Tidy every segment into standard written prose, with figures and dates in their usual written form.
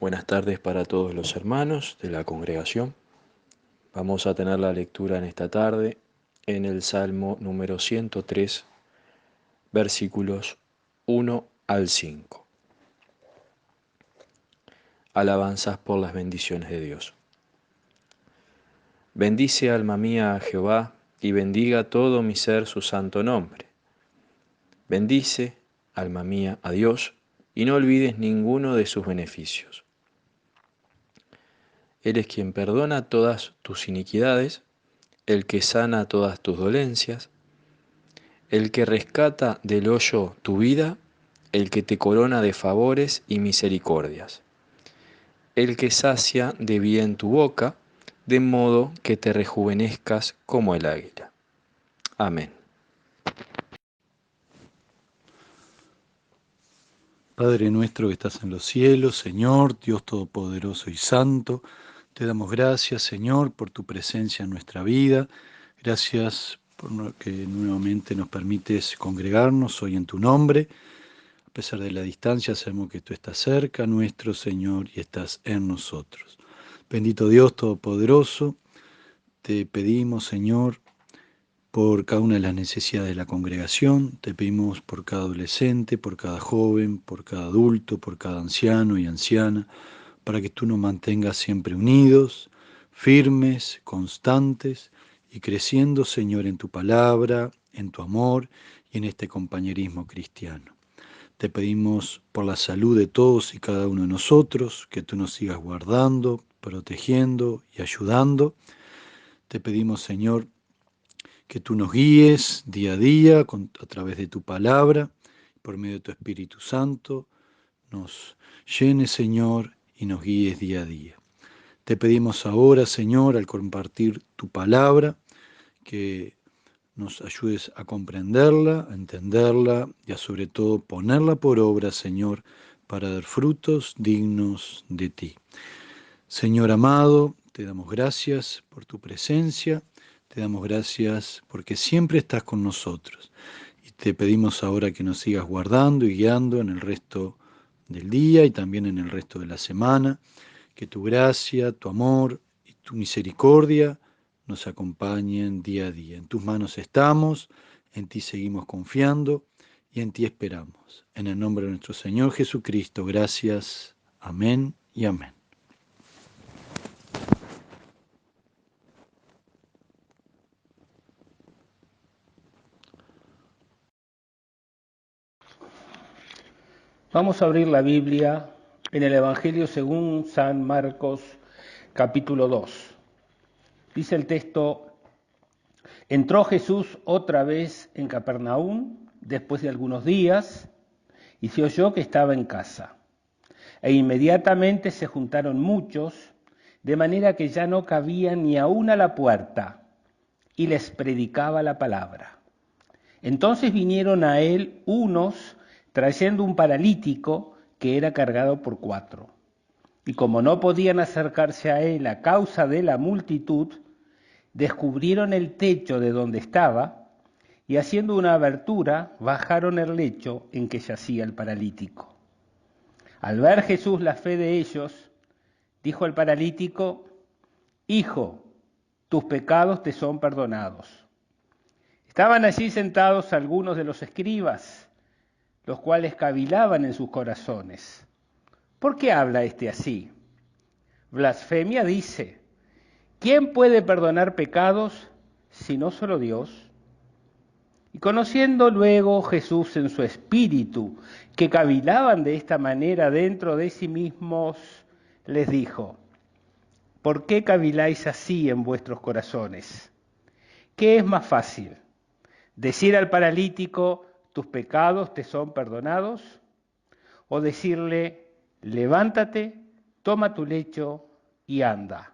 Buenas tardes para todos los hermanos de la congregación. Vamos a tener la lectura en esta tarde en el Salmo número 103, versículos 1 al 5. Alabanzas por las bendiciones de Dios. Bendice, alma mía, a Jehová, y bendiga todo mi ser su santo nombre. Bendice, alma mía, a Dios, y no olvides ninguno de sus beneficios. Él es quien perdona todas tus iniquidades, el que sana todas tus dolencias, el que rescata del hoyo tu vida, el que te corona de favores y misericordias, el que sacia de bien tu boca, de modo que te rejuvenezcas como el águila. Amén. Padre nuestro que estás en los cielos, Señor, Dios Todopoderoso y Santo, te damos gracias, Señor, por tu presencia en nuestra vida. Gracias por que nuevamente nos permites congregarnos hoy en tu nombre. A pesar de la distancia, sabemos que tú estás cerca, nuestro Señor, y estás en nosotros. Bendito Dios Todopoderoso, te pedimos, Señor, por cada una de las necesidades de la congregación, te pedimos por cada adolescente, por cada joven, por cada adulto, por cada anciano y anciana, para que tú nos mantengas siempre unidos, firmes, constantes y creciendo, Señor, en tu palabra, en tu amor y en este compañerismo cristiano. Te pedimos por la salud de todos y cada uno de nosotros, que tú nos sigas guardando, protegiendo y ayudando. Te pedimos, Señor, que tú nos guíes día a día a través de tu palabra, por medio de tu Espíritu Santo, nos llenes, Señor, y nos guíes día a día. Te pedimos ahora, Señor, al compartir tu palabra, que nos ayudes a comprenderla, a entenderla y a sobre todo ponerla por obra, Señor, para dar frutos dignos de ti. Señor amado, te damos gracias por tu presencia. Te damos gracias porque siempre estás con nosotros y te pedimos ahora que nos sigas guardando y guiando en el resto del día y también en el resto de la semana, que tu gracia, tu amor y tu misericordia nos acompañen día a día. En tus manos estamos, en ti seguimos confiando y en ti esperamos. En el nombre de nuestro Señor Jesucristo, gracias. Amén y amén. Vamos a abrir la Biblia en el Evangelio según San Marcos, capítulo 2. Dice el texto: entró Jesús otra vez en Capernaum después de algunos días y se oyó que estaba en casa. E inmediatamente se juntaron muchos, de manera que ya no cabían ni aún a la puerta, y les predicaba la palabra. Entonces vinieron a él unos trayendo un paralítico que era cargado por 4. Y como no podían acercarse a él a causa de la multitud, descubrieron el techo de donde estaba y haciendo una abertura bajaron el lecho en que yacía el paralítico. Al ver Jesús la fe de ellos, dijo al paralítico: Hijo, tus pecados te son perdonados. Estaban allí sentados algunos de los escribas, los cuales cavilaban en sus corazones: ¿por qué habla este así? Blasfemia dice. ¿Quién puede perdonar pecados si no solo Dios? Y conociendo luego Jesús en su espíritu que cavilaban de esta manera dentro de sí mismos, les dijo: ¿por qué caviláis así en vuestros corazones? ¿Qué es más fácil? ¿Decir al paralítico, tus pecados te son perdonados? ¿O decirle, levántate, toma tu lecho y anda?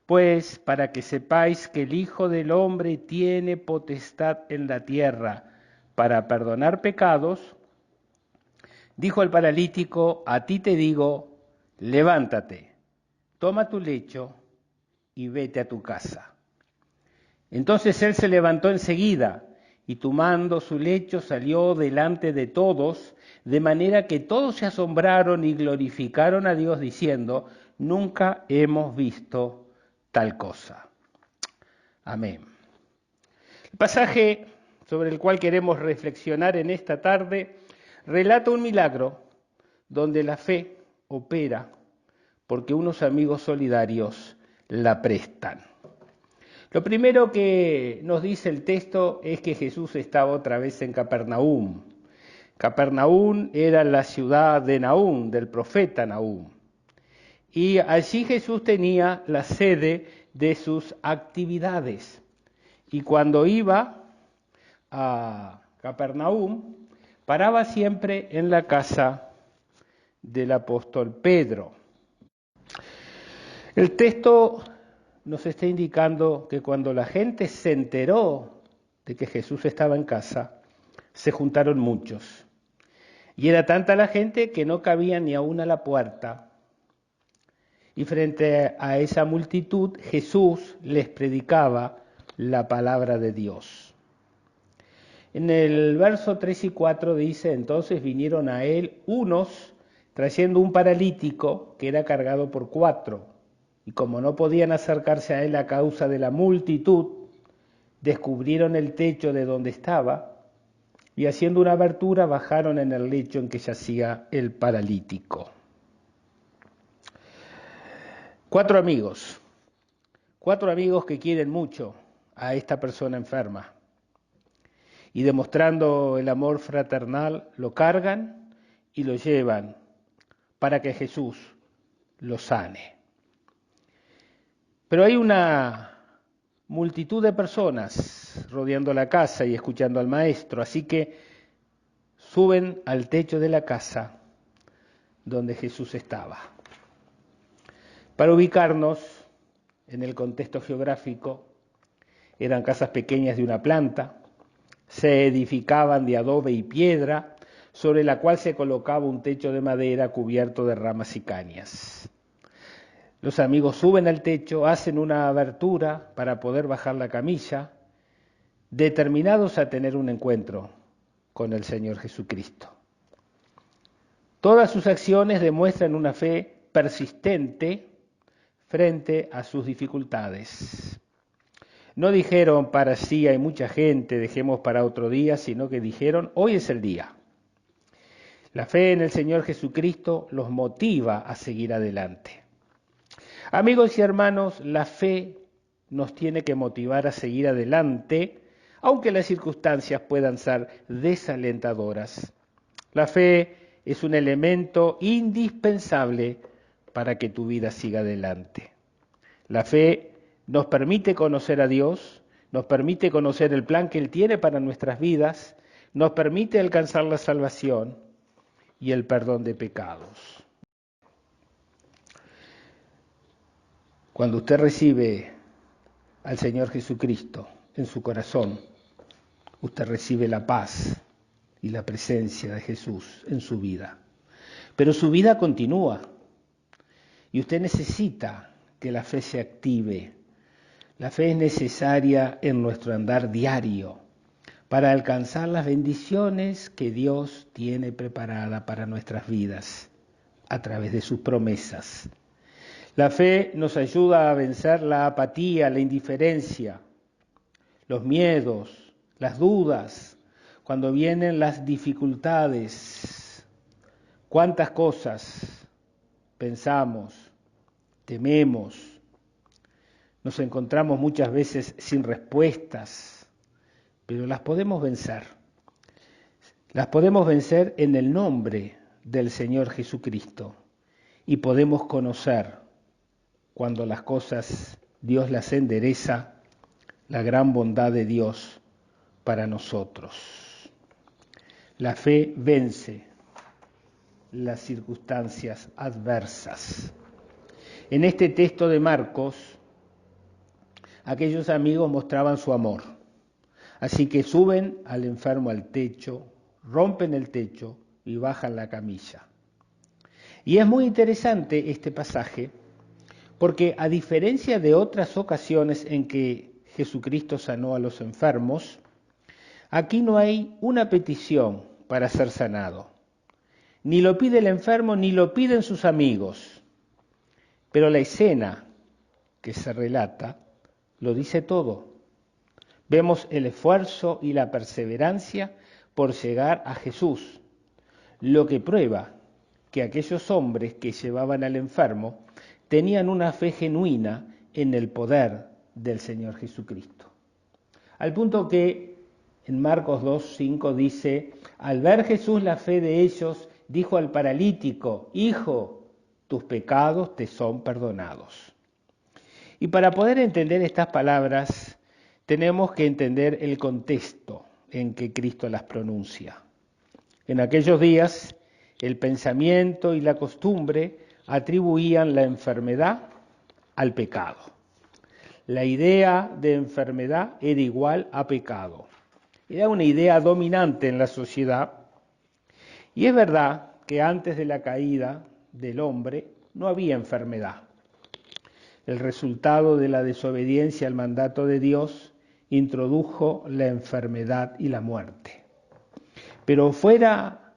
Pues para que sepáis que el Hijo del Hombre tiene potestad en la tierra para perdonar pecados, dijo el paralítico: a ti te digo, levántate, toma tu lecho y vete a tu casa. Entonces él se levantó enseguida y tomando su lecho salió delante de todos, de manera que todos se asombraron y glorificaron a Dios diciendo, nunca hemos visto tal cosa. Amén. El pasaje sobre el cual queremos reflexionar en esta tarde relata un milagro donde la fe opera porque unos amigos solidarios la prestan. Lo primero que nos dice el texto es que Jesús estaba otra vez en Capernaum. Capernaum era la ciudad de Nahum, del profeta Nahum. Y allí Jesús tenía la sede de sus actividades. Y cuando iba a Capernaum, paraba siempre en la casa del apóstol Pedro. El texto nos está indicando que cuando la gente se enteró de que Jesús estaba en casa, se juntaron muchos. Y era tanta la gente que no cabía ni aún a la puerta. Y frente a esa multitud, Jesús les predicaba la palabra de Dios. En el verso 3 y 4 dice, entonces vinieron a él unos trayendo un paralítico que era cargado por 4. Y como no podían acercarse a él a causa de la multitud, descubrieron el techo de donde estaba y haciendo una abertura bajaron en el lecho en que yacía el paralítico. 4 amigos que quieren mucho a esta persona enferma y demostrando el amor fraternal lo cargan y lo llevan para que Jesús lo sane. Pero hay una multitud de personas rodeando la casa y escuchando al maestro, así que suben al techo de la casa donde Jesús estaba. Para ubicarnos en el contexto geográfico, eran casas pequeñas de una planta, se edificaban de adobe y piedra, sobre la cual se colocaba un techo de madera cubierto de ramas y cañas. Los amigos suben al techo, hacen una abertura para poder bajar la camilla, determinados a tener un encuentro con el Señor Jesucristo. Todas sus acciones demuestran una fe persistente frente a sus dificultades. No dijeron para sí hay mucha gente, dejemos para otro día, sino que dijeron hoy es el día. La fe en el Señor Jesucristo los motiva a seguir adelante. Amigos y hermanos, la fe nos tiene que motivar a seguir adelante, aunque las circunstancias puedan ser desalentadoras. La fe es un elemento indispensable para que tu vida siga adelante. La fe nos permite conocer a Dios, nos permite conocer el plan que Él tiene para nuestras vidas, nos permite alcanzar la salvación y el perdón de pecados. Cuando usted recibe al Señor Jesucristo en su corazón, usted recibe la paz y la presencia de Jesús en su vida. Pero su vida continúa y usted necesita que la fe se active. La fe es necesaria en nuestro andar diario para alcanzar las bendiciones que Dios tiene preparada para nuestras vidas a través de sus promesas. La fe nos ayuda a vencer la apatía, la indiferencia, los miedos, las dudas, cuando vienen las dificultades. ¿Cuántas cosas pensamos, tememos? Nos encontramos muchas veces sin respuestas, pero las podemos vencer. Las podemos vencer en el nombre del Señor Jesucristo y podemos conocer, cuando las cosas Dios las endereza, la gran bondad de Dios para nosotros. La fe vence las circunstancias adversas. En este texto de Marcos, aquellos amigos mostraban su amor. Así que suben al enfermo al techo, rompen el techo y bajan la camilla. Y es muy interesante este pasaje, porque a diferencia de otras ocasiones en que Jesucristo sanó a los enfermos, Aquí no hay una petición para ser sanado. Ni lo pide el enfermo, ni lo piden sus amigos. Pero la escena que se relata lo dice todo. Vemos el esfuerzo y la perseverancia por llegar a Jesús, lo que prueba que aquellos hombres que llevaban al enfermo tenían una fe genuina en el poder del Señor Jesucristo. Al punto que en Marcos 2:5 dice, al ver Jesús la fe de ellos, dijo al paralítico, hijo, tus pecados te son perdonados. Y para poder entender estas palabras, tenemos que entender el contexto en que Cristo las pronuncia. En aquellos días, el pensamiento y la costumbre atribuían la enfermedad al pecado. La idea de enfermedad era igual a pecado. Era una idea dominante en la sociedad. Y es verdad que antes de la caída del hombre no había enfermedad. El resultado de la desobediencia al mandato de Dios introdujo la enfermedad y la muerte. Pero fuera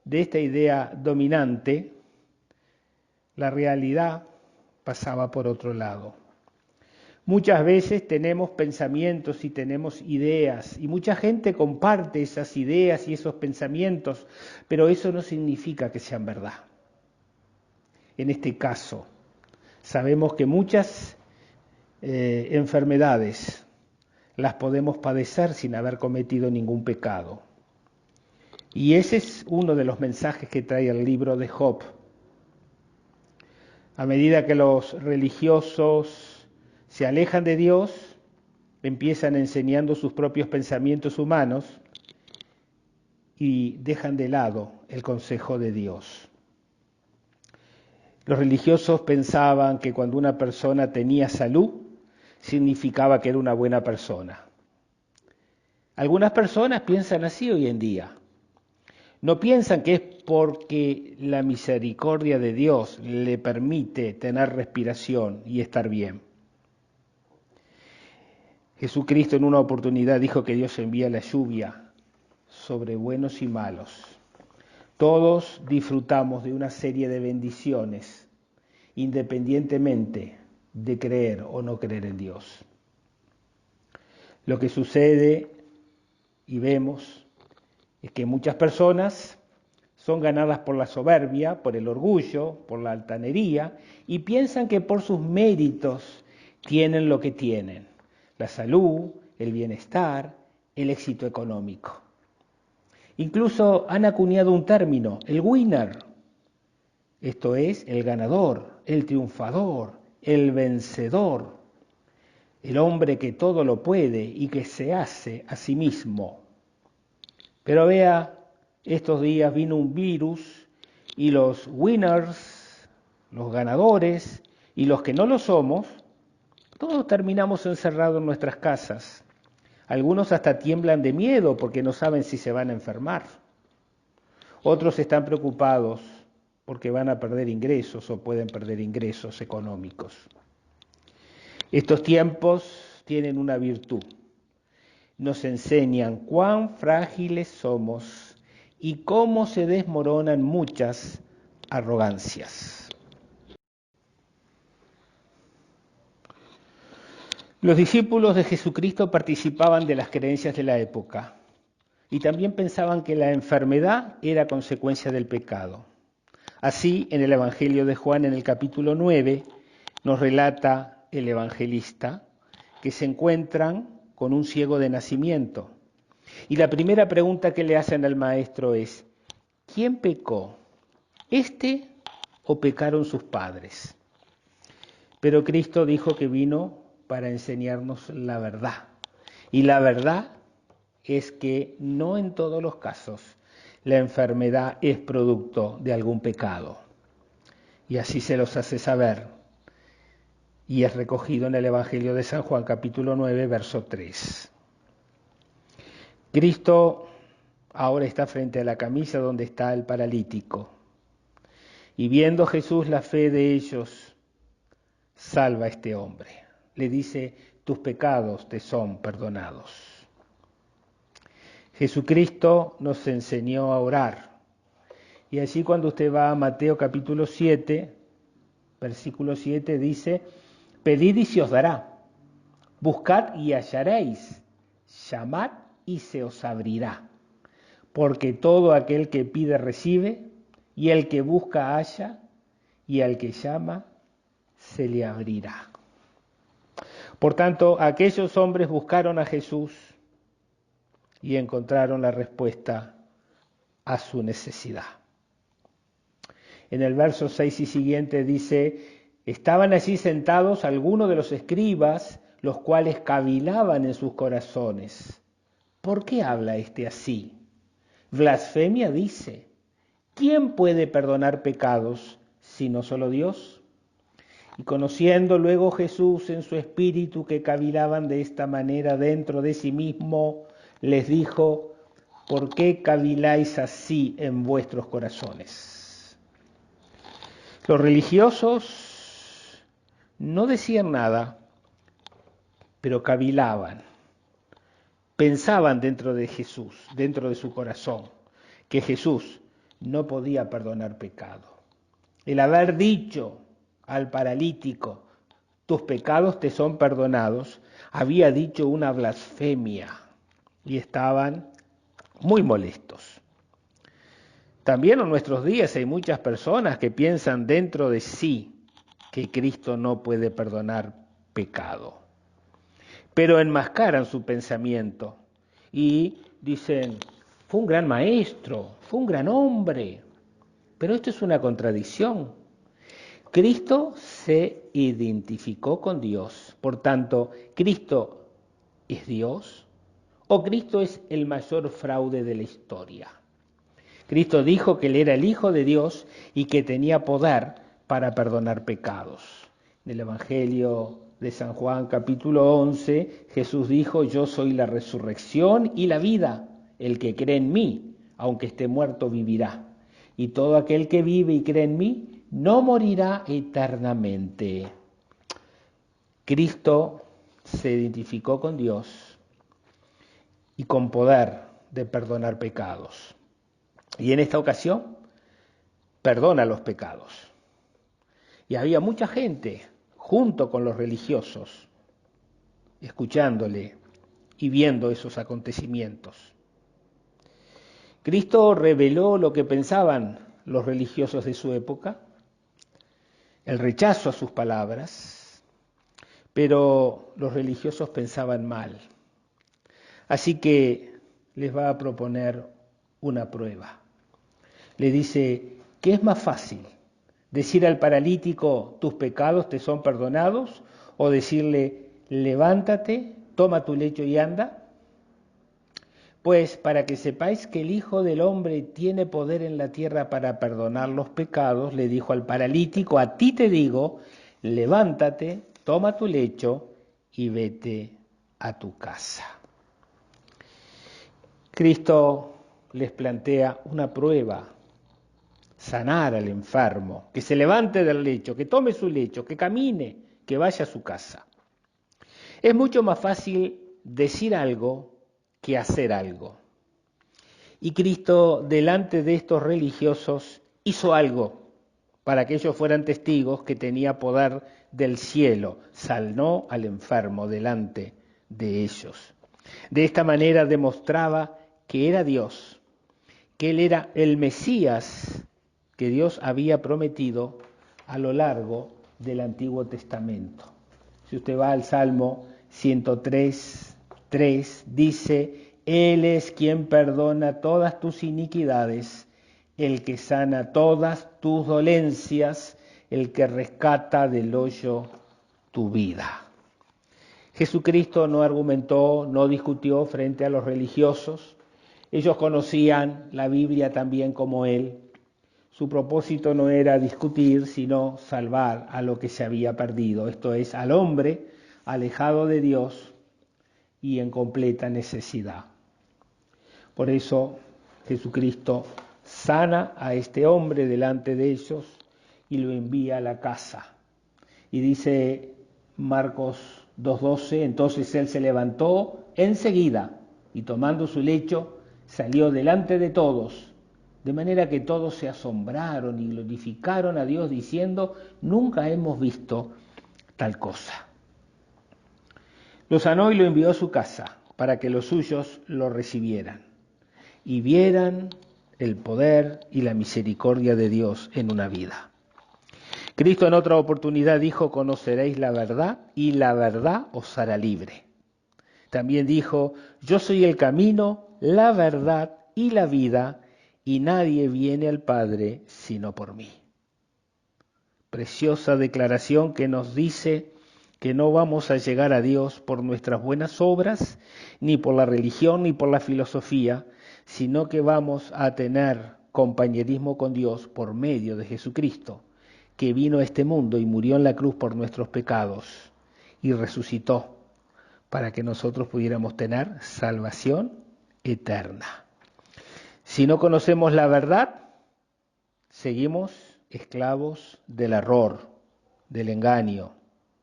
de esta idea dominante, la realidad pasaba por otro lado. Muchas veces tenemos pensamientos y tenemos ideas, y mucha gente comparte esas ideas y esos pensamientos, pero eso no significa que sean verdad. En este caso, sabemos que muchas enfermedades las podemos padecer sin haber cometido ningún pecado. Y ese es uno de los mensajes que trae el libro de Job. A medida que los religiosos se alejan de Dios, empiezan enseñando sus propios pensamientos humanos y dejan de lado el consejo de Dios. Los religiosos pensaban que cuando una persona tenía salud, significaba que era una buena persona. Algunas personas piensan así hoy en día. No piensan que es porque la misericordia de Dios le permite tener respiración y estar bien. Jesucristo en una oportunidad dijo que Dios envía la lluvia sobre buenos y malos. Todos disfrutamos de una serie de bendiciones, independientemente de creer o no creer en Dios. Lo que sucede y vemos es que muchas personas son ganadas por la soberbia, por el orgullo, por la altanería, y piensan que por sus méritos tienen lo que tienen: la salud, el bienestar, el éxito económico. Incluso han acuñado un término, el winner. Esto es el ganador, el triunfador, el vencedor, el hombre que todo lo puede y que se hace a sí mismo. Pero vea, estos días vino un virus y los winners, los ganadores y los que no lo somos, todos terminamos encerrados en nuestras casas. Algunos hasta tiemblan de miedo porque no saben si se van a enfermar. Otros están preocupados porque van a perder ingresos o pueden perder ingresos económicos. Estos tiempos tienen una virtud. Nos enseñan cuán frágiles somos y cómo se desmoronan muchas arrogancias. Los discípulos de Jesucristo participaban de las creencias de la época y también pensaban que la enfermedad era consecuencia del pecado. Así, en el Evangelio de Juan, en el capítulo 9, nos relata el evangelista que se encuentran con un ciego de nacimiento. Y la primera pregunta que le hacen al maestro es: ¿quién pecó? ¿Este o pecaron sus padres? Pero Cristo dijo que vino para enseñarnos la verdad. Y la verdad es que no en todos los casos la enfermedad es producto de algún pecado. Y así se los hace saber. Y es recogido en el Evangelio de San Juan, capítulo 9, verso 3. Cristo ahora está frente a la camilla donde está el paralítico. Y viendo Jesús la fe de ellos, salva a este hombre. Le dice: tus pecados te son perdonados. Jesucristo nos enseñó a orar. Y allí cuando usted va a Mateo capítulo 7, versículo 7 dice, pedid y se os dará, buscad y hallaréis, llamad y se os abrirá. Porque todo aquel que pide recibe, y el que busca halla, y al que llama se le abrirá. Por tanto, aquellos hombres buscaron a Jesús y encontraron la respuesta a su necesidad. En el verso 6 y siguiente dice, estaban allí sentados algunos de los escribas, los cuales cavilaban en sus corazones. ¿Por qué habla este así? Blasfemia dice, ¿quién puede perdonar pecados sino solo Dios? Y conociendo luego Jesús en su espíritu que cavilaban de esta manera dentro de sí mismo, les dijo, ¿por qué caviláis así en vuestros corazones? Los religiosos no decían nada, pero cavilaban. Pensaban dentro de Jesús, dentro de su corazón, que Jesús no podía perdonar pecado. El haber dicho al paralítico, tus pecados te son perdonados, había dicho una blasfemia y estaban muy molestos. También en nuestros días hay muchas personas que piensan dentro de sí que Cristo no puede perdonar pecado, pero enmascaran su pensamiento y dicen, fue un gran maestro, fue un gran hombre, pero esto es una contradicción. Cristo se identificó con Dios, por tanto, ¿Cristo es Dios o Cristo es el mayor fraude de la historia? Cristo dijo que Él era el Hijo de Dios y que tenía poder para perdonar pecados. En el Evangelio de San Juan capítulo 11, Jesús dijo, yo soy la resurrección y la vida. El que cree en mí, aunque esté muerto, vivirá. Y todo aquel que vive y cree en mí, no morirá eternamente. Cristo se identificó con Dios y con poder de perdonar pecados. Y en esta ocasión, perdona los pecados. Y había mucha gente junto con los religiosos, escuchándole y viendo esos acontecimientos. Cristo reveló lo que pensaban los religiosos de su época, el rechazo a sus palabras, pero los religiosos pensaban mal. Así que les va a proponer una prueba. Le dice, ¿qué es más fácil? ¿Decir al paralítico, tus pecados te son perdonados? ¿O decirle, levántate, toma tu lecho y anda? Pues para que sepáis que el Hijo del Hombre tiene poder en la tierra para perdonar los pecados, le dijo al paralítico, a ti te digo, levántate, toma tu lecho y vete a tu casa. Cristo les plantea una prueba, sanar al enfermo, que se levante del lecho, que tome su lecho, que camine, que vaya a su casa. Es mucho más fácil decir algo que hacer algo. Y Cristo, delante de estos religiosos, hizo algo para que ellos fueran testigos que tenía poder del cielo. Sanó al enfermo delante de ellos. De esta manera demostraba que era Dios, que Él era el Mesías que Dios había prometido a lo largo del Antiguo Testamento. Si usted va al Salmo 103:3, dice, Él es quien perdona todas tus iniquidades, el que sana todas tus dolencias, el que rescata del hoyo tu vida. Jesucristo no argumentó, no discutió frente a los religiosos. Ellos conocían la Biblia también como Él. Su propósito no era discutir, sino salvar a lo que se había perdido, esto es, al hombre alejado de Dios y en completa necesidad. Por eso Jesucristo sana a este hombre delante de ellos y lo envía a la casa. Y dice Marcos 2:12, entonces él se levantó enseguida y tomando su lecho salió delante de todos, de manera que todos se asombraron y glorificaron a Dios diciendo, nunca hemos visto tal cosa. Lo sanó y lo envió a su casa para que los suyos lo recibieran y vieran el poder y la misericordia de Dios en una vida. Cristo en otra oportunidad dijo, conoceréis la verdad y la verdad os hará libre. También dijo, yo soy el camino, la verdad y la vida, y nadie viene al Padre sino por mí. Preciosa declaración que nos dice que no vamos a llegar a Dios por nuestras buenas obras, ni por la religión, ni por la filosofía, sino que vamos a tener compañerismo con Dios por medio de Jesucristo, que vino a este mundo y murió en la cruz por nuestros pecados y resucitó para que nosotros pudiéramos tener salvación eterna. Si no conocemos la verdad, seguimos esclavos del error, del engaño,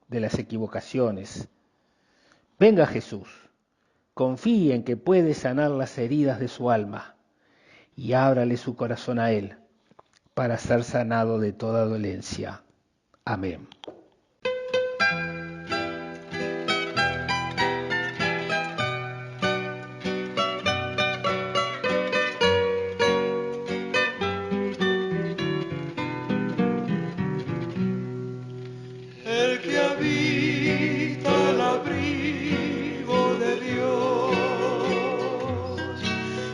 de las equivocaciones. Venga Jesús, confíe en que puede sanar las heridas de su alma y ábrale su corazón a Él para ser sanado de toda dolencia. Amén. El que habita al abrigo de Dios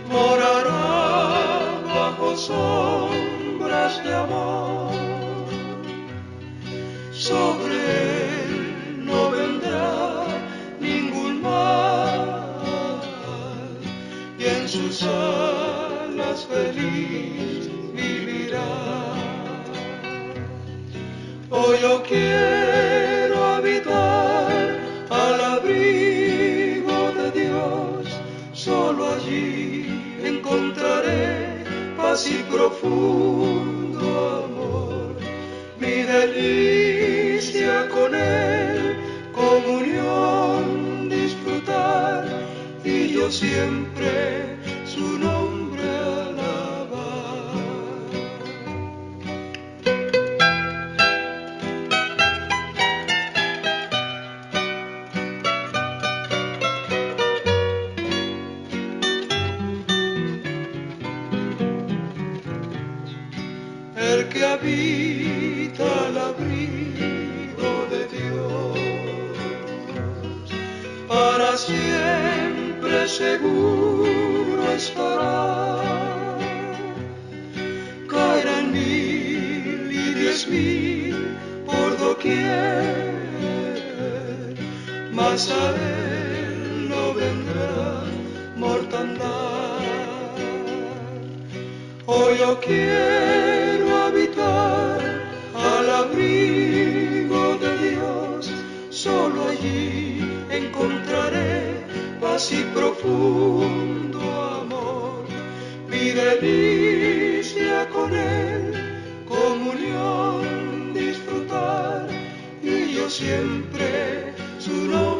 morará bajo sombras de amor. Sobre él no vendrá ningún mal y en sus alas feliz vivirá. Hoy yo quiero habitar al abrigo de Dios, solo allí encontraré paz y profundo amor. Mi delicia con Él, comunión disfrutar, y yo siempre su nombre alabar. El que habita al abrigo de Dios, para siempre seguro estará. Caerán 1000 y 10.000 por doquier, mas a él no vendrá mortandad. Hoy yo quiero habitar al abrigo de Dios, solo allí encontraré paz y profundo amor. Mi delicia con Él, comunión disfrutar, y yo siempre su nombre